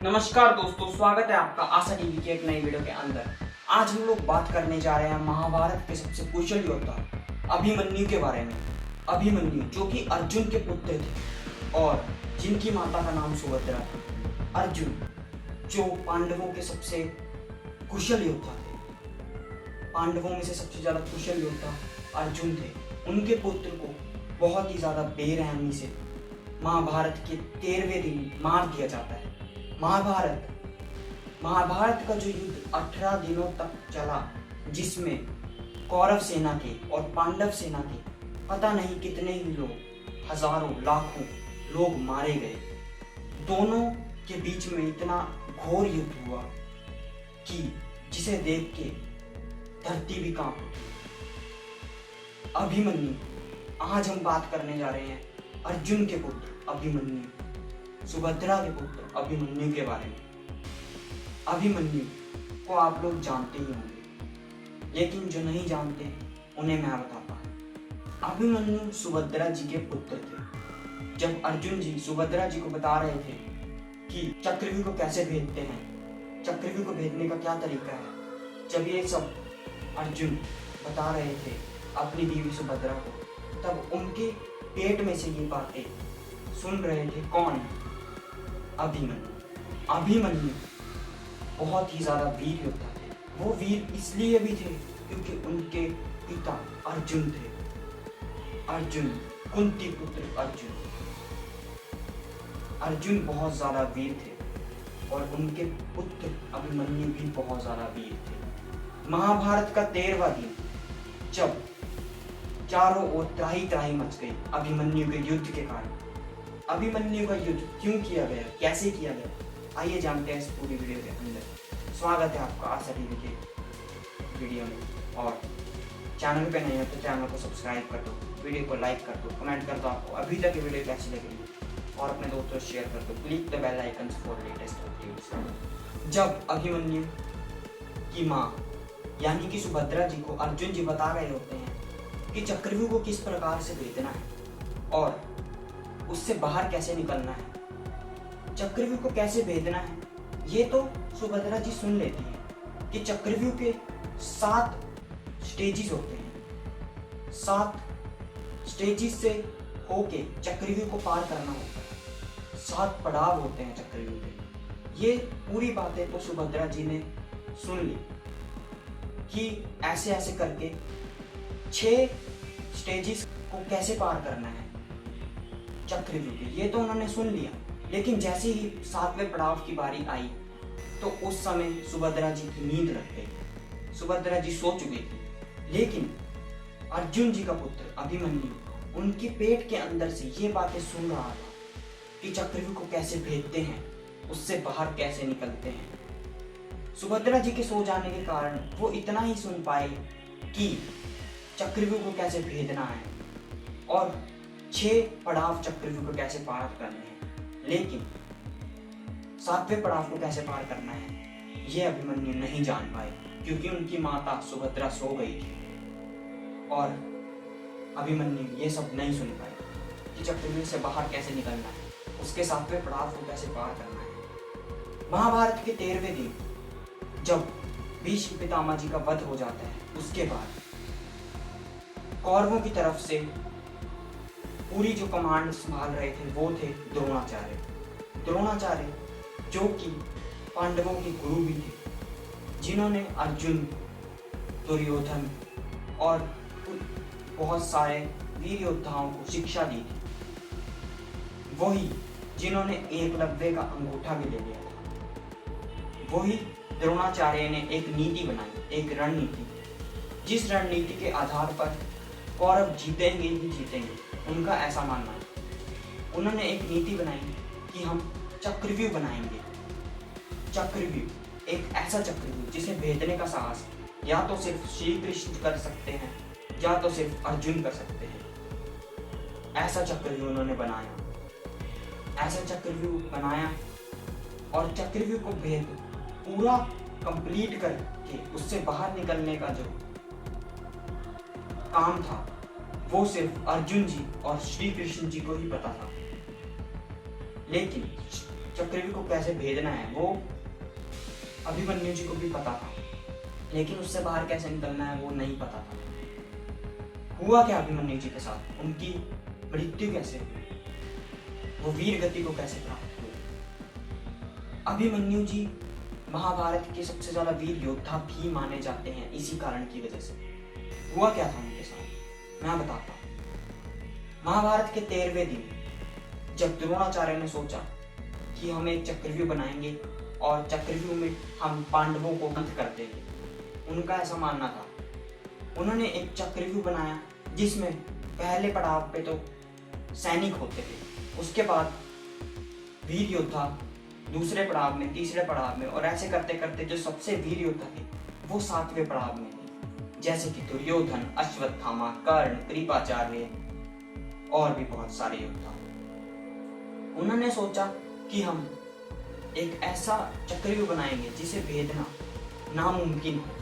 नमस्कार दोस्तों, स्वागत है आपका आशा टीवी के एक नई वीडियो के अंदर। आज हम लोग बात करने जा रहे हैं महाभारत के सबसे कुशल योद्धा अभिमन्यु के बारे में। अभिमन्यु जो कि अर्जुन के पुत्र थे और जिनकी माता का नाम सुभद्रा थी। अर्जुन जो पांडवों के सबसे कुशल योद्धा थे, पांडवों में से सबसे ज्यादा कुशल योद्धा अर्जुन थे। उनके पुत्र को बहुत ही ज्यादा बेरहमी से महाभारत के 13वें दिन मार दिया जाता है। महाभारत का जो युद्ध 18 दिनों तक चला, जिसमें कौरव सेना के और पांडव सेना के पता नहीं कितने ही लोग, हजारों लाखों लोग मारे गए। दोनों के बीच में इतना घोर युद्ध हुआ कि जिसे देख के धरती भी कांप उठी। अभिमन्यु, आज हम बात करने जा रहे हैं अर्जुन के पुत्र अभिमन्यु, सुभद्रा के पुत्र अभिमन्यु के बारे में। अभिमन्यु को आप लोग जानते ही होंगे, लेकिन जो नहीं जानते उन्हें मैं बताता हूँ। अभिमन्यु सुभद्रा जी के पुत्र थे। जब अर्जुन जी सुभद्रा जी को बता रहे थे कि चक्रव्यूह को कैसे भेजते हैं, चक्रव्यूह को भेजने का क्या तरीका है, जब ये सब अर्जुन बता रहे थे अपनी बीवी सुभद्रा को, तब उनके पेट में से ये बातें सुन रहे थे कौन? अभिमन्यु। अभिमन्यु बहुत ही ज्यादा वीर योद्धा थे। वो वीर इसलिए भी थे क्योंकि उनके पिता अर्जुन थे। अर्जुन, कुंती पुत्र अर्जुन। अर्जुन बहुत ज्यादा वीर थे और उनके पुत्र अभिमन्यु भी बहुत ज्यादा वीर थे। महाभारत का 13वां दिन, जब चारों ओर त्राही त्राही मच गई अभिमन्यु के युद्ध के कारण। अभिमन्यु का युद्ध क्यों किया गया, कैसे किया गया, आइए जानते हैं इस पूरी वीडियो के अंदर। स्वागत है आपका आशा टीवी के वीडियो में, और चैनल पे नहीं है तो चैनल को सब्सक्राइब कर दो, वीडियो को लाइक कर दो, कमेंट कर दो आपको अभी तक ये वीडियो कैसी लगी, और अपने दोस्तों से शेयर कर दो। Click the bell icon for latest updates. जब अभिमन्यु की माँ यानी कि सुभद्रा जी को अर्जुन जी बता रहे होते हैं कि चक्रव्यूह को किस प्रकार से भेजना है और उससे बाहर कैसे निकलना है, चक्रव्यूह को कैसे भेदना है, ये तो सुभद्रा जी सुन लेती है कि चक्रव्यूह के 7 स्टेजेस होते हैं। 7 स्टेजेस से होके चक्रव्यूह को पार करना होता है। 7 पड़ाव होते हैं चक्रव्यूह के। ये पूरी बातें तो सुभद्रा जी ने सुन ली कि ऐसे ऐसे करके 6 स्टेजेस को कैसे पार करना है चक्रव्यूह के, ये तो उन्होंने सुन लिया। लेकिन जैसे ही 7वें पड़ाव की बारी आई तो उस समय सुभद्रा जी की नींद लग गई। सुभद्रा जी सो चुकी थी, लेकिन अर्जुन जी का पुत्र अभिमन्यु उनके पेट के अंदर से ये बातें सुन रहा था कि चक्रव्यूह को कैसे भेदते हैं, उससे बाहर कैसे निकलते हैं। सुभद्रा जी के सो जाने के कारण वो इतना ही सुन पाए कि चक्रव्यूह को कैसे भेदना है और 6 पड़ाव चक्रव्यूह को कैसे पार करने हैं, लेकिन 7वें पड़ाव को कैसे पार करना है ये अभिमन्यु नहीं जान पाए, क्योंकि उनकी माता सुभद्रा सो गई थी और अभिमन्यु ये सब नहीं सुन पाए कि चक्रव्यूह से बाहर कैसे निकलना है, उसके 7वें पड़ाव को कैसे पार करना है। महाभारत के 13वें दिन जब भीष्म पितामह जी का वध हो जाता है, उसके बाद कौरवों की तरफ से पूरी जो कमांड संभाल रहे थे वो थे द्रोणाचार्य। द्रोणाचार्य जो कि पांडवों के गुरु भी थे, जिन्होंने अर्जुन, दुर्योधन और बहुत सारे वीर योद्धाओं को शिक्षा दी थी। वही जिन्होंने एकलव्य का अंगूठा भी ले लिया था। वही द्रोणाचार्य ने एक नीति बनाई, एक रणनीति, जिस रणनीति के आधार पर कौरव जीतेंगे ही जीतेंगे, उनका ऐसा मानना है। उन्होंने एक नीति बनाई कि हम चक्रव्यूह बनाएंगे। चक्रव्यूह, एक ऐसा चक्रव्यूह जिसे भेदने का साहस या तो सिर्फ श्री कृष्ण कर सकते हैं या तो सिर्फ अर्जुन कर सकते हैं। ऐसा चक्रव्यूह उन्होंने बनाया, ऐसा चक्रव्यूह बनाया और चक्रव्यूह को भेद पूरा कंप्लीट करके उससे बाहर निकलने का जो काम था वो सिर्फ अर्जुन जी और श्री कृष्ण जी को ही पता था। लेकिन चक्रव्यूह को कैसे भेदना है वो अभिमन्यु जी को भी पता था, लेकिन उससे बाहर कैसे निकलना है वो नहीं पता था। हुआ क्या अभिमन्यु जी के साथ, उनकी मृत्यु कैसे हुई, वो वीर गति को कैसे प्राप्त हुई। अभिमन्यु जी महाभारत के सबसे ज्यादा वीर योद्धा भी माने जाते हैं इसी कारण की वजह से। हुआ क्या था उनके साथ मैं बताता हूँ। महाभारत के 13वें दिन जब द्रोणाचार्य ने सोचा कि हम एक चक्रव्यूह बनाएंगे और चक्रव्यूह में हम पांडवों को अंत कर देंगे, उनका ऐसा मानना था। उन्होंने एक चक्रव्यूह बनाया जिसमें पहले पड़ाव पे तो सैनिक होते थे, उसके बाद वीर योद्धा, दूसरे पड़ाव में, तीसरे पड़ाव में, और ऐसे करते करते जो सबसे वीर योद्धा थे वो 7वें पड़ाव में थे, जैसे कि दुर्योधन, अश्वत्थामा, कर्ण, कृपाचार्य और भी बहुत सारे योद्धा। उन्होंने सोचा कि हम एक ऐसा चक्रव्यूह बनाएंगे जिसे भेदना नामुमकिन है।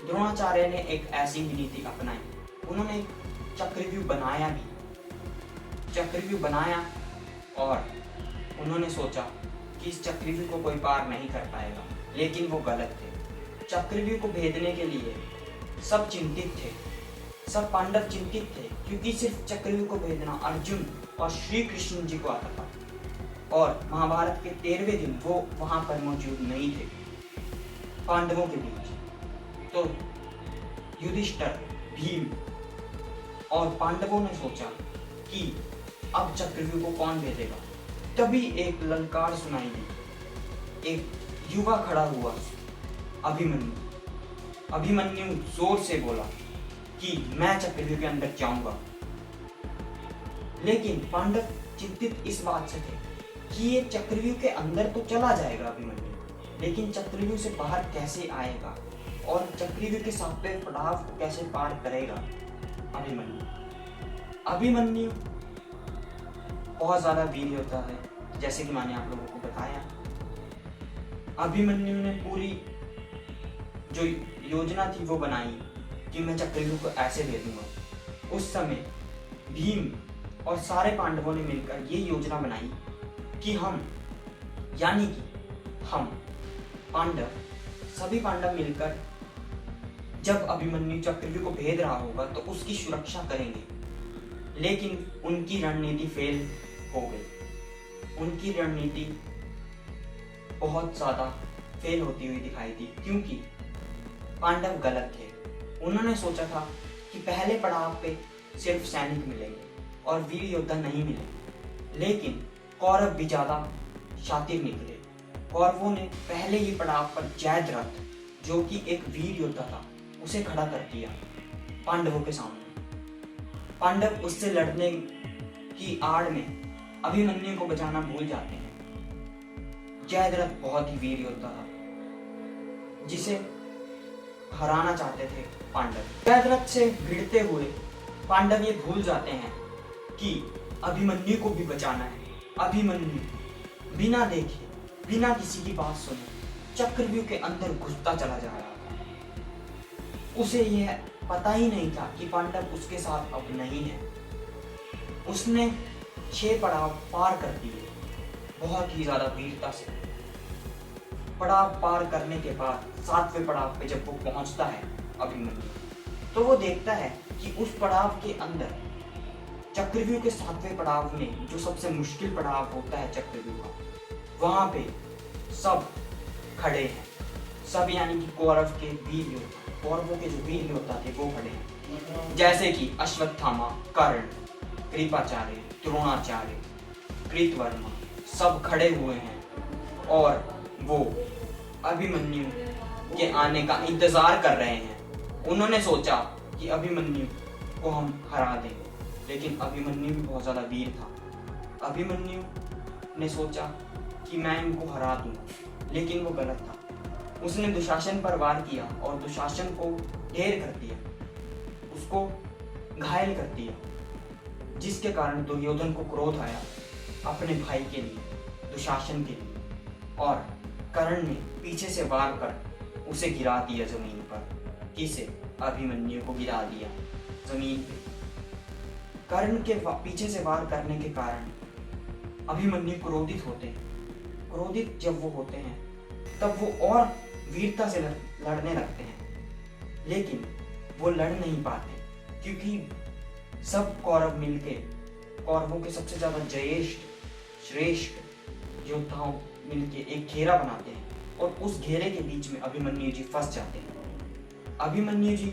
द्रोणाचार्य ने एक ऐसी ही नीति अपनाई, उन्होंने एक चक्रव्यूह बनाया भी, चक्रव्यूह बनाया और उन्होंने सोचा कि इस चक्रव्यूह को कोई पार नहीं कर पाएगा, लेकिन वो गलत थे। चक्रव्यूह को भेदने के लिए सब चिंतित थे, सब पांडव चिंतित थे, क्योंकि सिर्फ चक्रव्यूह को भेदना अर्जुन और श्री कृष्ण जी को आता था और महाभारत के 13वें दिन वो वहां पर मौजूद नहीं थे पांडवों के बीच। तो युधिष्ठिर, भीम और पांडवों ने सोचा कि अब चक्रव्यूह को कौन भेदेगा। तभी एक ललकार सुनाई दी, एक युवा खड़ा हुआ, अभिमन्यु। अभिमन्यु जोर से बोला कि मैं चक्रव्यूह के अंदर जाऊंगा। लेकिन पांडव चिंतित इस बात से थे कि ये चक्रव्यूह के अंदर तो चला जाएगा अभिमन्यु, लेकिन चक्रव्यूह से बाहर कैसे आएगा और चक्रव्यूह के 7वें पड़ाव को कैसे पार करेगा अभिमन्यु। अभिमन्यु बहुत ज्यादा वीर योद्धा है, जैसे कि मैंने आप लोगों को बताया। अभिमन्यु ने पूरी जो योजना थी वो बनाई कि मैं चक्रव्यूह को ऐसे दे दूंगा। उस समय भीम और सारे पांडवों ने मिलकर ये योजना बनाई कि हम, यानी कि हम पांडव, सभी पांडव मिलकर जब अभिमन्यु चक्रव्यूह को भेद रहा होगा तो उसकी सुरक्षा करेंगे। लेकिन उनकी रणनीति फेल हो गई, उनकी रणनीति बहुत ज्यादा फेल होती हुई दिखाई दी, क्योंकि पांडव गलत थे। उन्होंने सोचा था कि पहले पड़ाव पे सिर्फ सैनिक मिलेंगे और वीर योद्धा नहीं मिले, लेकिन कौरव भी ज्यादा शातिर निकले। कौरवों ने पहले ही पड़ाव पर जयद्रथ, जो कि एक वीर योद्धा था, उसे खड़ा कर दिया पांडवों के सामने। पांडव उससे लड़ने की आड़ में अभिमन्यु को बचाना भूल जाते हैं। जयद्रथ बहुत ही वीर योद्धा था, जिसे हराना चाहते थे पांडव। जयद्रथ से भिड़ते हुए पांडव ये भूल जाते हैं कि अभिमन्यु को भी बचाना है। अभिमन्यु बिना देखे, बिना किसी की बात सुने चक्रव्यूह के अंदर घुसता चला जा रहा था। उसे यह पता ही नहीं था कि पांडव उसके साथ अब नहीं है। उसने 6 पड़ाव पार कर दिए बहुत ही ज्यादा वीरता से। पड़ाव पार करने के बाद 7वें पड़ाव पे जब वो पहुंचता है अभिमन्यु, तो वो देखता है कि उस पड़ाव के अंदर, चक्रव्यूह के 7वें पड़ाव में, जो सबसे मुश्किल पड़ाव होता है चक्रव्यूह का, वहां पे सब खड़े हैं। सब यानी कि कौरव के वीर योद्धा, कौरवों के जो वीर योद्धा थे वो खड़े हैं, जैसे कि अश्वत्थामा, कर्ण, कृपाचार्य, द्रोणाचार्य, कृतवर्मा, सब खड़े हुए हैं और वो अभिमन्यु के आने का इंतजार कर रहे हैं। उन्होंने सोचा कि अभिमन्यु को हम हरा देंगे, लेकिन अभिमन्यु भी बहुत ज्यादा वीर था। अभिमन्यु ने सोचा कि मैं इनको हरा दूंगा, लेकिन वो गलत था। उसने दुशासन पर वार किया और दुशासन को ढेर कर दिया, उसको घायल कर दिया, जिसके कारण दुर्योधन को क्रोध आया अपने भाई के लिए, दुशासन के लिए, और कर्ण ने पीछे से वार कर उसे गिरा दिया जमीन पर। किसे? अभिमन्यु को गिरा दिया जमीन पे। कर्ण के पीछे से वार करने के कारण अभिमन्यु क्रोधित होते हैं क्रोधित जब वो होते हैं तब वो और वीरता से लड़ने लगते हैं, लेकिन वो लड़ नहीं पाते क्योंकि सब कौरव मिलके कौरवों के सबसे ज्यादा श्रेष्ठ योद्धाओं मिलके एक घेरा बनाते हैं और उस घेरे के बीच में अभिमन्यु जी फंस जाते हैं। अभिमन्यु जी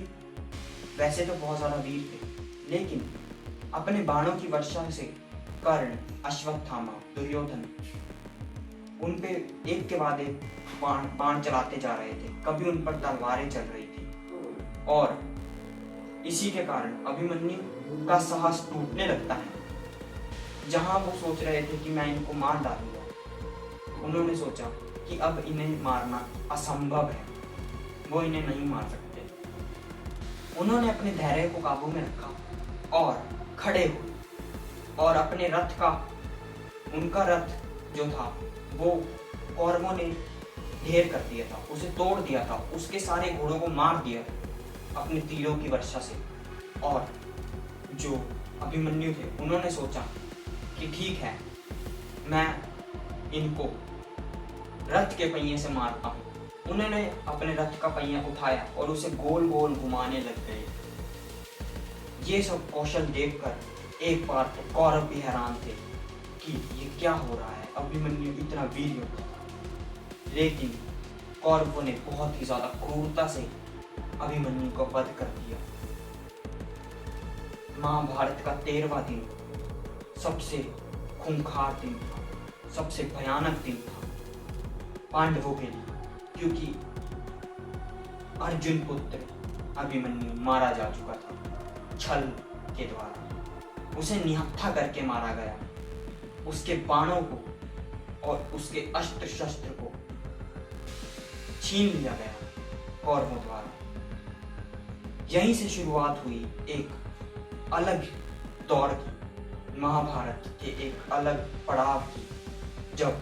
वैसे तो बहुत ज्यादा वीर थे, लेकिन अपने बाणों की वर्षा से कर्ण, अश्वत्थामा, दुर्योधन उन पे एक के बाद एक बाण चलाते जा रहे थे। कभी उन पर तलवारें चल रही थी और इसी के कारण अभिमन्यु का साहस टूटने लगता है। जहां वो सोच रहे थे कि मैं इनको मार डालूंगा, उन्होंने सोचा कि अब इन्हें मारना असंभव है, वो इन्हें नहीं मार सकते। उन्होंने अपने धैर्य को काबू में रखा और खड़े हुए और अपने रथ का, उनका रथ जो था वो कौरवों ने ढेर कर दिया था, उसे तोड़ दिया था, उसके सारे घोड़ों को मार दिया अपने तीरों की वर्षा से। और जो अभिमन्यु थे उन्होंने सोचा कि ठीक है, मैं इनको रथ के पहिए से मारता हूँ। उन्होंने अपने रथ का पहिया उठाया और उसे गोल गोल घुमाने लग गए। ये सब कौशल देखकर एक बार तो कौरव भी हैरान थे कि ये क्या हो रहा है, अभिमन्यु इतना वीर योद्धा। लेकिन कौरवों ने बहुत ही ज्यादा क्रूरता से अभिमन्यु को वध कर दिया। महाभारत का 13वां दिन सबसे खूंखार दिन था, सबसे भयानक दिन था पांडवों के लिए, क्योंकि अर्जुन पुत्र अभिमन्यु मारा जा चुका था छल के द्वारा। उसे निहत्था करके मारा गया, उसके बाणों को और उसके अस्त्र शस्त्र को छीन लिया गया कौरवों द्वारा। यहीं से शुरुआत हुई एक अलग दौर की, महाभारत के एक अलग पड़ाव की, जब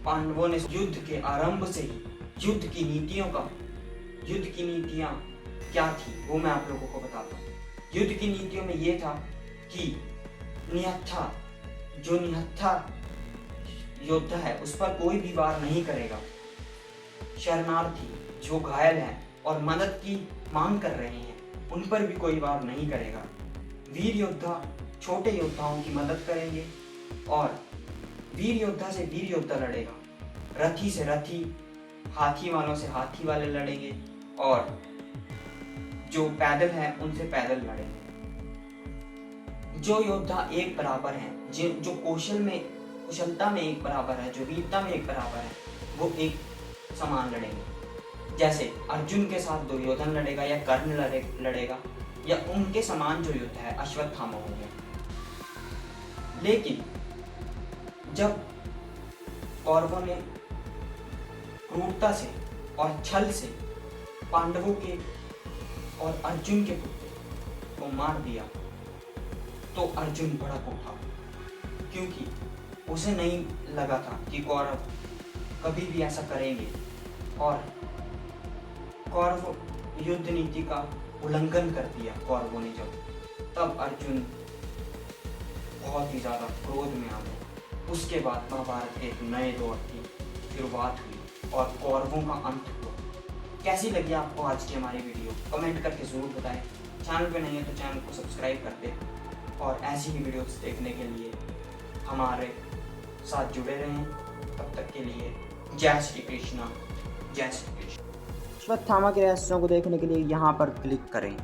पांडवों ने युद्ध के आरंभ से ही युद्ध की नीतियां क्या थी वो मैं आप लोगों को बताता हूँ। युद्ध की नीतियों में ये था कि जो निहत्था योद्धा है उस पर कोई भी वार नहीं करेगा। शरणार्थी जो घायल हैं और मदद की मांग कर रहे हैं उन पर भी कोई वार नहीं करेगा। वीर योद्धा छोटे योद्धाओं की मदद करेंगे और वीर योद्धा से वीर योद्धा लड़ेगा, रथी से रथी, हाथी वालों से हाथी वाले लड़ेंगे और जो पैदल हैं उनसे पैदल लड़ेंगे। जो योद्धा एक बराबर हैं, जो कुशलता में एक बराबर है, जो वीरता में एक बराबर है, वो एक समान लड़ेंगे। जैसे अर्जुन के साथ दुर्योधन लड़ेगा या कर्ण लड़ेगा, या उनके समान जो योद्धा है अश्वत्थामा हो गया। लेकिन जब कौरवों ने क्रूरता से और छल से पांडवों के और अर्जुन के पुत्र को मार दिया तो अर्जुन भड़क उठा, क्योंकि उसे नहीं लगा था कि कौरव कभी भी ऐसा करेंगे। और कौरव युद्ध नीति का उल्लंघन कर दिया कौरवों ने तब अर्जुन बहुत ही ज्यादा क्रोध में आ गए। उसके बाद महाभारत के एक नए दौर की शुरुआत हुई और कौरवों का अंत हुआ। कैसी लगी आपको आज की हमारी वीडियो, कमेंट करके जरूर बताएं। चैनल पे नहीं है तो चैनल को सब्सक्राइब कर दें और ऐसी ही वीडियोस देखने के लिए हमारे साथ जुड़े रहें। तब तक के लिए जय श्री कृष्णा, जय श्री कृष्ण। अश्वत्थामा के रहस्यों को देखने के लिए यहाँ पर क्लिक करें।